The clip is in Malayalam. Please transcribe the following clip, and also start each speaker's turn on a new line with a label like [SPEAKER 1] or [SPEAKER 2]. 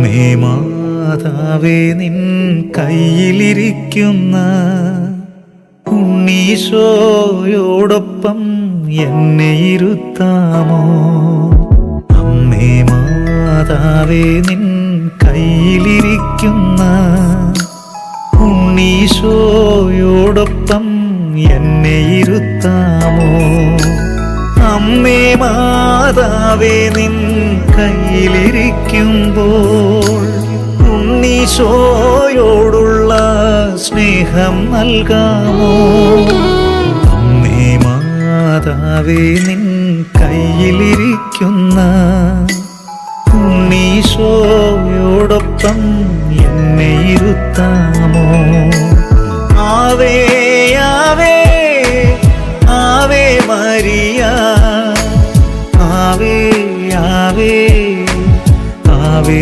[SPEAKER 1] അമ്മേ മാതാവേ നിൻ കയ്യിലിരിക്കുന്ന ഉണ്ണീശോയോടൊപ്പം എന്നെ ഇരുത്താമോ? അമ്മേ മാതാവേ നിൻ കയ്യിലിരിക്കുന്ന ഉണ്ണീശോയോടൊപ്പം എന്നെ ഇരുത്താമോ? അമ്മേ മാതാവേ നിൻ കയ്യിലിരിക്കുമ്പോൾ ഉണ്ണീശോയോടുള്ള സ്നേഹം നൽകാമോ? അമ്മേ മാതാവേ നിൻ കയ്യിലിരിക്കുന്ന ഉണ്ണീശോയോടൊപ്പം എന്നെ ഇരുത്താമോ? ആവേ ആവേ ആവേ മരിയ, ആവേ ആവേ ആവേ